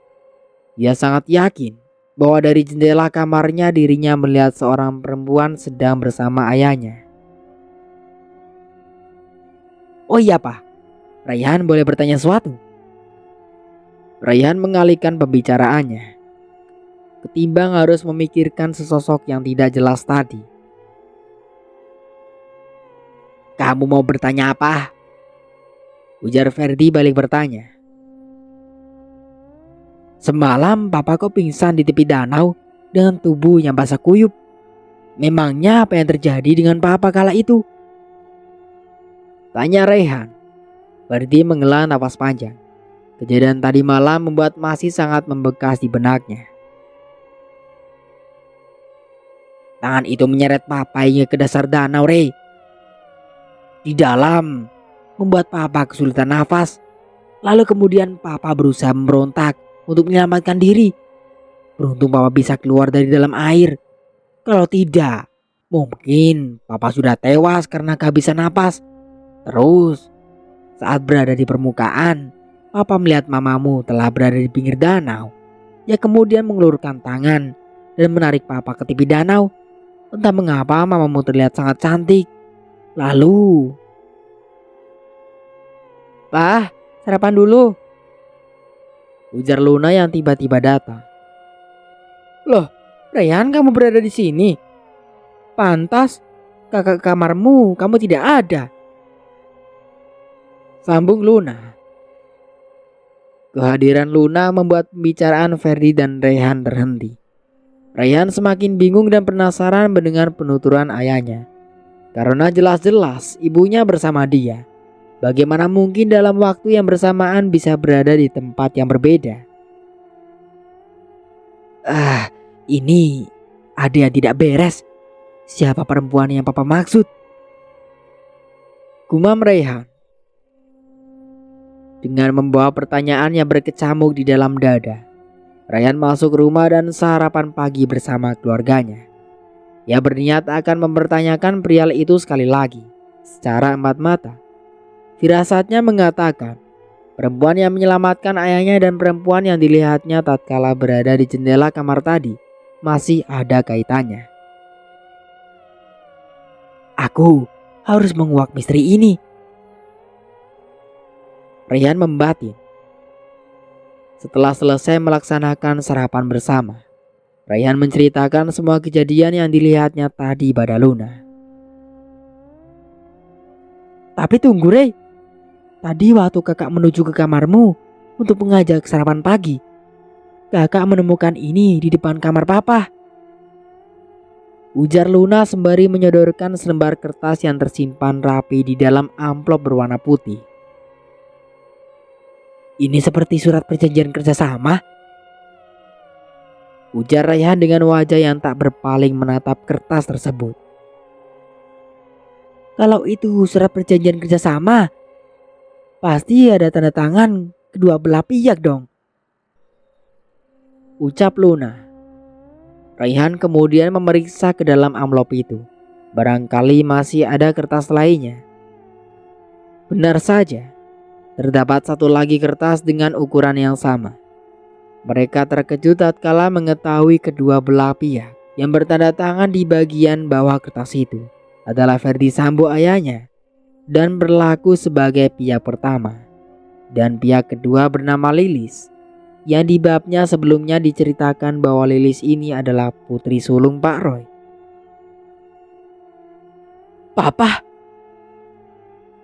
Speaker 1: Ia sangat yakin bahwa dari jendela kamarnya dirinya melihat seorang perempuan sedang bersama ayahnya.
Speaker 2: "Oh iya, Pak. Raihan boleh bertanya sesuatu?"
Speaker 1: Raihan mengalihkan pembicaraannya ketimbang harus memikirkan sesosok yang tidak jelas tadi.
Speaker 2: "Kamu mau bertanya apa?"
Speaker 1: ujar Ferdi balik bertanya.
Speaker 2: "Semalam Papa kok pingsan di tepi danau dengan tubuh yang basah kuyup. Memangnya apa yang terjadi dengan Papa kala itu?"
Speaker 1: tanya Raihan. Ferdi menghela nafas panjang. Kejadian tadi malam membuat masih sangat membekas di benaknya.
Speaker 2: "Tangan itu menyeret Papa hingga ke dasar danau, Rey. Di dalam membuat Papa kesulitan nafas. Lalu kemudian Papa berusaha memberontak untuk menyelamatkan diri. Beruntung Papa bisa keluar dari dalam air. Kalau tidak, mungkin Papa sudah tewas karena kehabisan napas. Terus, saat berada di permukaan, Papa melihat mamamu telah berada di pinggir danau. Ia kemudian mengelurkan tangan dan menarik Papa ke tepi danau. Entah mengapa mamamu terlihat sangat cantik. Lalu..."
Speaker 1: "Pak, sarapan dulu," ujar Luna yang tiba-tiba datang.
Speaker 2: "Loh, Raihan, kamu berada di sini? Pantas, kakak kamarmu kamu tidak ada,"
Speaker 1: sambung Luna. Kehadiran Luna membuat pembicaraan Ferdi dan Raihan terhenti. Raihan semakin bingung dan penasaran mendengar penuturan ayahnya. Karena jelas-jelas ibunya bersama dia. Bagaimana mungkin dalam waktu yang bersamaan bisa berada di tempat yang berbeda?
Speaker 2: Ini ada yang tidak beres. Siapa perempuan yang Papa maksud?"
Speaker 1: gumam Raihan dengan membawa pertanyaan yang berkecamuk di dalam dada. Raihan masuk rumah dan sarapan pagi bersama keluarganya. Ia berniat akan mempertanyakan pria itu sekali lagi secara empat mata. Firasatnya mengatakan perempuan yang menyelamatkan ayahnya dan perempuan yang dilihatnya tatkala berada di jendela kamar tadi masih ada kaitannya.
Speaker 2: "Aku harus menguak misteri ini."
Speaker 1: Raihan membatin. Setelah selesai melaksanakan sarapan bersama, Raihan menceritakan semua kejadian yang dilihatnya tadi pada Luna.
Speaker 2: "Tapi tunggu, Rey. Tadi waktu kakak menuju ke kamarmu untuk mengajak sarapan pagi, kakak menemukan ini di depan kamar Papa,"
Speaker 1: ujar Luna sembari menyodorkan selembar kertas yang tersimpan rapi di dalam amplop berwarna putih.
Speaker 2: "Ini seperti surat perjanjian kerjasama,"
Speaker 1: ujar Raihan dengan wajah yang tak berpaling menatap kertas tersebut.
Speaker 2: "Kalau itu surat perjanjian kerjasama, pasti ada tanda tangan kedua belah pihak dong,"
Speaker 1: ucap Luna. Raihan kemudian memeriksa ke dalam amplop itu. Barangkali masih ada kertas lainnya. Benar saja, terdapat satu lagi kertas dengan ukuran yang sama. Mereka terkejut tatkala mengetahui kedua belah pihak yang bertanda tangan di bagian bawah kertas itu adalah Ferdi Sambo ayahnya dan berlaku sebagai pihak pertama, dan pihak kedua bernama Lilis, yang di babnya sebelumnya diceritakan bahwa Lilis ini adalah putri sulung Pak Roy.
Speaker 2: "Papa!"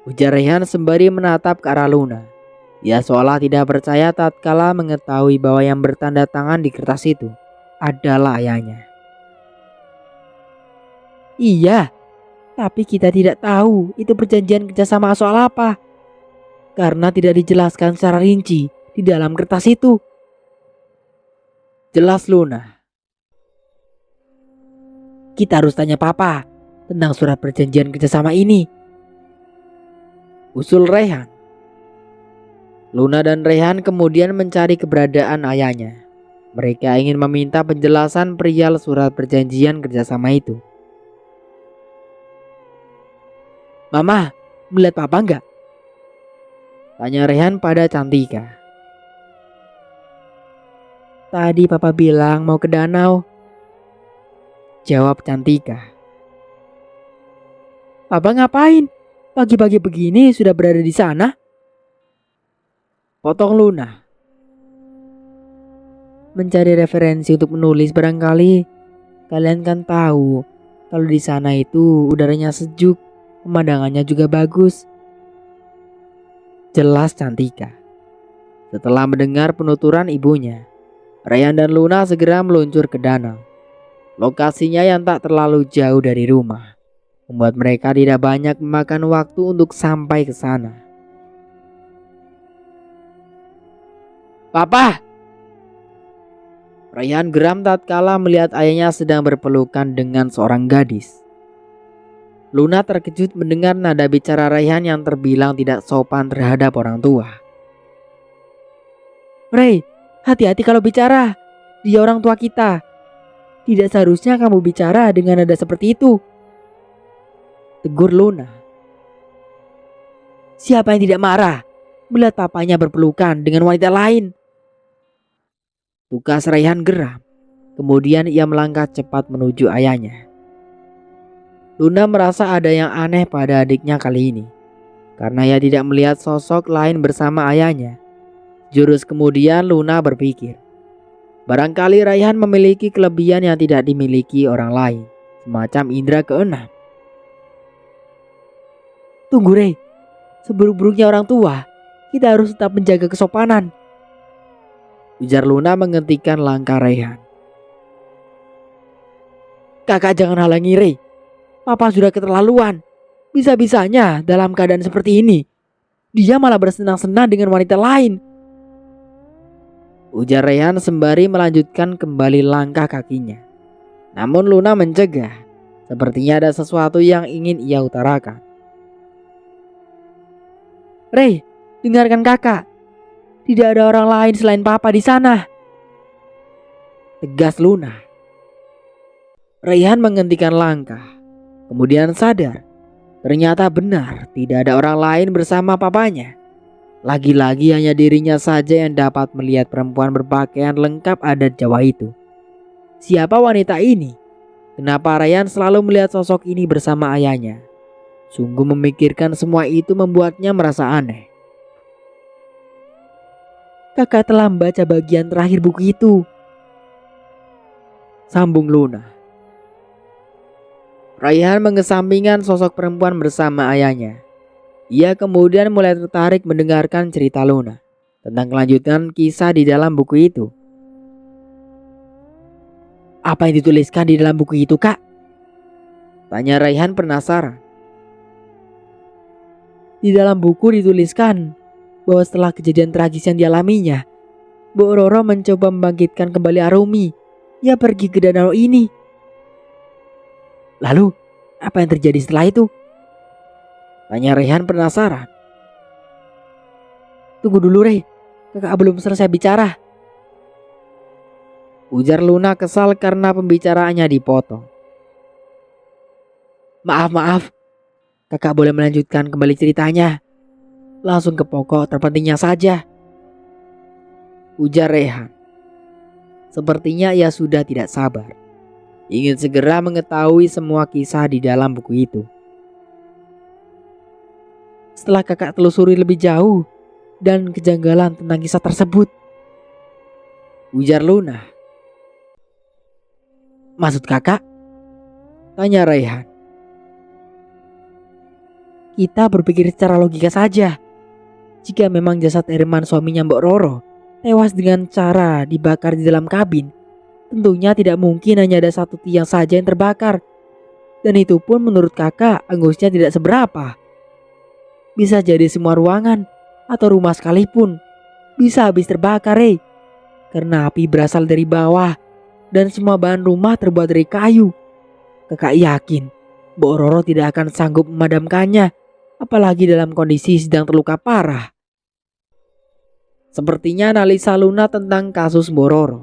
Speaker 1: ujar Rehan sembari menatap ke arah Luna. Ia seolah tidak percaya tatkala mengetahui bahwa yang bertanda tangan di kertas itu adalah ayahnya.
Speaker 2: Iya, tapi kita tidak tahu itu perjanjian kerjasama soal apa. Karena tidak dijelaskan secara rinci di dalam kertas itu.
Speaker 1: Jelas Luna.
Speaker 2: Kita harus tanya papa tentang surat perjanjian kerjasama ini,
Speaker 1: usul Rehan. Luna dan Rehan kemudian mencari keberadaan ayahnya. Mereka ingin meminta penjelasan perihal surat perjanjian kerjasama itu.
Speaker 2: Mama, melihat papa enggak?
Speaker 1: Tanya Rehan pada Cantika.
Speaker 2: Tadi papa bilang mau ke danau,
Speaker 1: jawab Cantika.
Speaker 2: Papa ngapain? Pagi-pagi begini sudah berada di sana?
Speaker 1: Potong Luna.
Speaker 2: Mencari referensi untuk menulis barangkali. Kalian kan tahu kalau di sana itu udaranya sejuk, pemandangannya juga bagus.
Speaker 1: Jelas Cantika. Setelah mendengar penuturan ibunya, Rehan dan Luna segera meluncur ke danau. Lokasinya yang tak terlalu jauh dari rumah membuat mereka tidak banyak memakan waktu untuk sampai ke sana. Papa! Rehan geram tatkala melihat ayahnya sedang berpelukan dengan seorang gadis. Luna terkejut mendengar nada bicara Rehan yang terbilang tidak sopan terhadap orang tua.
Speaker 2: Ray, hati-hati kalau bicara. Dia orang tua kita. Tidak seharusnya kamu bicara dengan nada seperti itu,
Speaker 1: tegur Luna.
Speaker 2: Siapa yang tidak marah melihat papanya berpelukan dengan wanita lain?
Speaker 1: Tukas Rehan geram. Kemudian ia melangkah cepat menuju ayahnya. Luna merasa ada yang aneh pada adiknya kali ini, karena ia tidak melihat sosok lain bersama ayahnya. Jurus kemudian Luna berpikir, barangkali Rehan memiliki kelebihan yang tidak dimiliki orang lain, semacam indera keenam.
Speaker 2: Tunggu Ray, seburuk-buruknya orang tua, kita harus tetap menjaga kesopanan,
Speaker 1: ujar Luna menghentikan langkah Rehan.
Speaker 2: Kakak jangan halangi Ray. Papa sudah keterlaluan. Bisa-bisanya dalam keadaan seperti ini dia malah bersenang-senang dengan wanita lain,
Speaker 1: ujar Rehan sembari melanjutkan kembali langkah kakinya. Namun Luna mencegah. Sepertinya ada sesuatu yang ingin ia utarakan.
Speaker 2: Ray, dengarkan kakak. Tidak ada orang lain selain papa di sana,
Speaker 1: tegas Luna. Rehan menghentikan langkah, kemudian sadar. Ternyata benar tidak ada orang lain bersama papanya. Lagi-lagi hanya dirinya saja yang dapat melihat perempuan berpakaian lengkap adat Jawa itu. Siapa wanita ini? Kenapa Rehan selalu melihat sosok ini bersama ayahnya? Sungguh memikirkan semua itu membuatnya merasa aneh.
Speaker 2: Kakak telah membaca bagian terakhir buku itu,
Speaker 1: sambung Luna. Rehan mengesampingkan sosok perempuan bersama ayahnya. Ia kemudian mulai tertarik mendengarkan cerita Luna tentang kelanjutan kisah di dalam buku itu.
Speaker 2: Apa yang dituliskan di dalam buku itu, Kak?
Speaker 1: Tanya Rehan penasaran.
Speaker 2: Di dalam buku dituliskan bahwa setelah kejadian tragis yang dialaminya, Bu Roro mencoba membangkitkan kembali Arumi. Ia pergi ke danau ini. Lalu, apa yang terjadi setelah itu?
Speaker 1: Tanya Rehan penasaran.
Speaker 2: Tunggu dulu, Rey. Kakak belum selesai bicara,
Speaker 1: ujar Luna kesal karena pembicaraannya dipotong.
Speaker 2: Maaf. Kakak boleh melanjutkan kembali ceritanya. Langsung ke pokok terpentingnya saja,
Speaker 1: ujar Rehan. Sepertinya ia sudah tidak sabar, ingin segera mengetahui semua kisah di dalam buku itu.
Speaker 2: Setelah kakak telusuri lebih jauh dan kejanggalan tentang kisah tersebut,
Speaker 1: ujar Luna.
Speaker 2: Maksud kakak?
Speaker 1: Tanya Rehan.
Speaker 2: Kita berpikir secara logika saja. Jika memang jasad Herman suaminya Mbok Roro tewas dengan cara dibakar di dalam kabin, tentunya tidak mungkin hanya ada satu tiang saja yang terbakar. Dan itu pun menurut kakak anggusnya tidak seberapa. Bisa jadi semua ruangan atau rumah sekalipun bisa habis terbakar, karena api berasal dari bawah dan semua bahan rumah terbuat dari kayu. Kakak yakin Mbok Roro tidak akan sanggup memadamkannya, apalagi dalam kondisi sedang terluka parah.
Speaker 1: Sepertinya analisa Luna tentang kasus Mbok Roro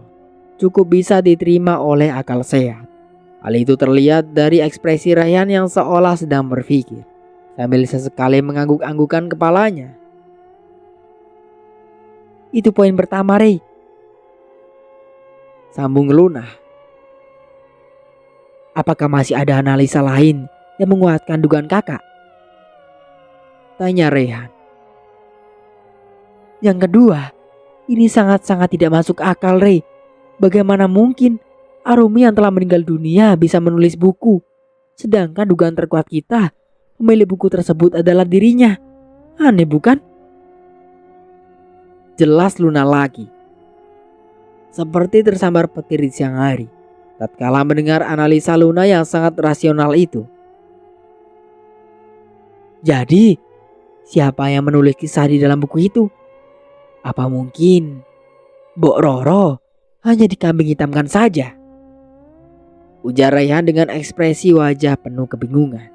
Speaker 1: cukup bisa diterima oleh akal sehat. Hal itu terlihat dari ekspresi Rayhan yang seolah sedang berpikir, sambil sesekali mengangguk-anggukan kepalanya.
Speaker 2: Itu poin pertama,
Speaker 1: Sambung Luna.
Speaker 2: Apakah masih ada analisa lain yang menguatkan dugaan kakak?
Speaker 1: Tanya Rayhan.
Speaker 2: Yang kedua, ini sangat-sangat tidak masuk akal, Bagaimana mungkin Arumi yang telah meninggal dunia bisa menulis buku, sedangkan dugaan terkuat kita pemilik buku tersebut adalah dirinya? Aneh bukan?
Speaker 1: Jelas Luna lagi. Seperti tersambar petir di siang hari tatkala mendengar analisa Luna yang sangat rasional itu.
Speaker 2: Jadi, siapa yang menulis kisah di dalam buku itu? Apa mungkin Mbok Roro hanya dikambing hitamkan saja?
Speaker 1: Ujar Rayhan dengan ekspresi wajah penuh kebingungan.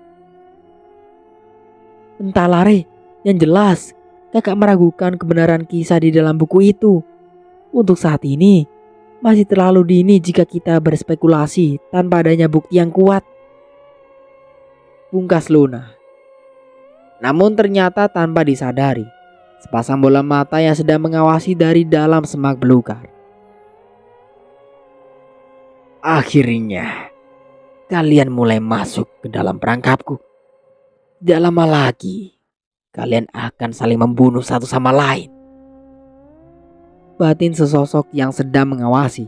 Speaker 2: Entahlah, yang jelas kakak meragukan kebenaran kisah di dalam buku itu. Untuk saat ini masih terlalu dini jika kita berspekulasi tanpa adanya bukti yang kuat.
Speaker 1: Pungkas Luna. Namun ternyata tanpa disadari, sepasang bola mata yang sedang mengawasi dari dalam semak belukar. Akhirnya kalian mulai masuk ke dalam perangkapku. Tidak lama lagi kalian akan saling membunuh satu sama lain. Batin sesosok yang sedang mengawasi.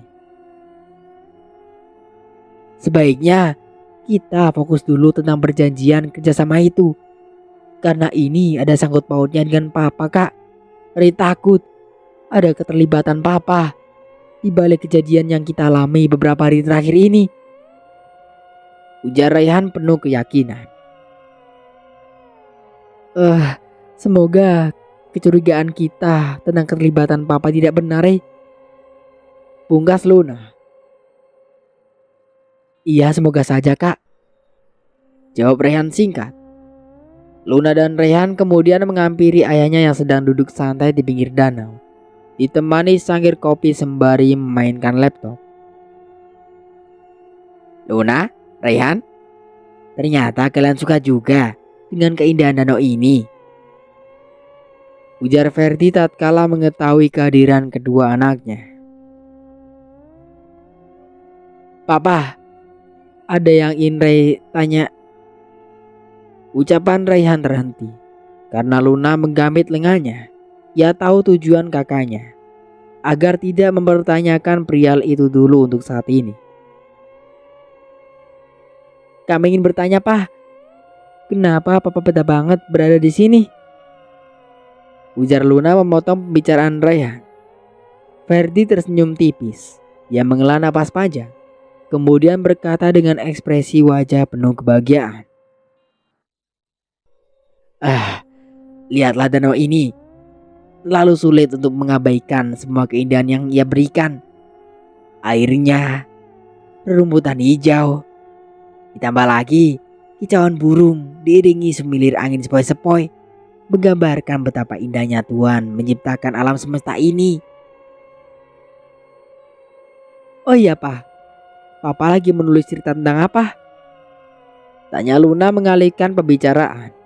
Speaker 2: Sebaiknya kita fokus dulu tentang perjanjian kerjasama itu. Karena ini ada sangkut pautnya dengan papa, kak. Ray takut ada keterlibatan papa di balik kejadian yang kita alami beberapa hari terakhir ini.
Speaker 1: Ujar Rayhan penuh keyakinan.
Speaker 2: Semoga kecurigaan kita tentang keterlibatan papa tidak benar,
Speaker 1: Pungkas Luna.
Speaker 2: Iya, semoga saja, kak.
Speaker 1: Jawab Rayhan singkat. Luna dan Rayhan kemudian menghampiri ayahnya yang sedang duduk santai di pinggir danau, ditemani sangkir kopi sembari memainkan laptop. Luna, Rayhan, ternyata kalian suka juga dengan keindahan danau ini. Ujar Ferdi tatkala mengetahui kehadiran kedua anaknya.
Speaker 2: Papa, ada yang ingin Ray tanya.
Speaker 1: Ucapan Rayhan terhenti karena Luna menggamit lengannya. Ia tahu tujuan kakaknya agar tidak mempertanyakan perihal itu dulu untuk saat ini.
Speaker 2: Kami ingin bertanya, Pak, kenapa papa beda banget berada di sini?
Speaker 1: Ujar Luna memotong pembicaraan Rayhan. Ferdi tersenyum tipis. Ia menghela napas panjang, kemudian berkata dengan ekspresi wajah penuh kebahagiaan. Lihatlah danau ini. Terlalu sulit untuk mengabaikan semua keindahan yang ia berikan. Airnya, rumputan hijau, ditambah lagi kicauan burung diiringi semilir angin sepoi-sepoi, menggambarkan betapa indahnya Tuhan menciptakan alam semesta ini.
Speaker 2: Oh iya, Pak. Papa lagi menulis cerita tentang apa?
Speaker 1: Tanya Luna mengalihkan pembicaraan.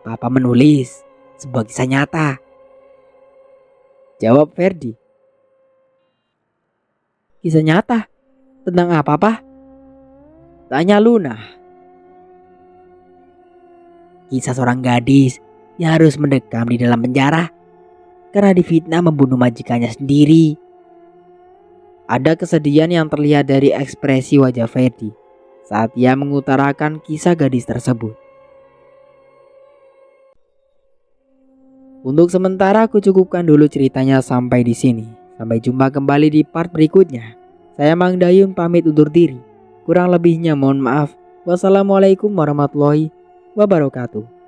Speaker 1: Papa menulis sebuah kisah nyata. Jawab Ferdi.
Speaker 2: Kisah nyata? Tentang apa, Pak?
Speaker 1: Tanya Luna. Kisah seorang gadis yang harus mendekam di dalam penjara karena difitnah membunuh majikannya sendiri. Ada kesedihan yang terlihat dari ekspresi wajah Ferdi saat ia mengutarakan kisah gadis tersebut. Untuk sementara aku cukupkan dulu ceritanya sampai di sini. Sampai jumpa kembali di part berikutnya. Saya Mang Dayun pamit undur diri. Kurang lebihnya mohon maaf. Wassalamualaikum warahmatullahi wabarakatuh.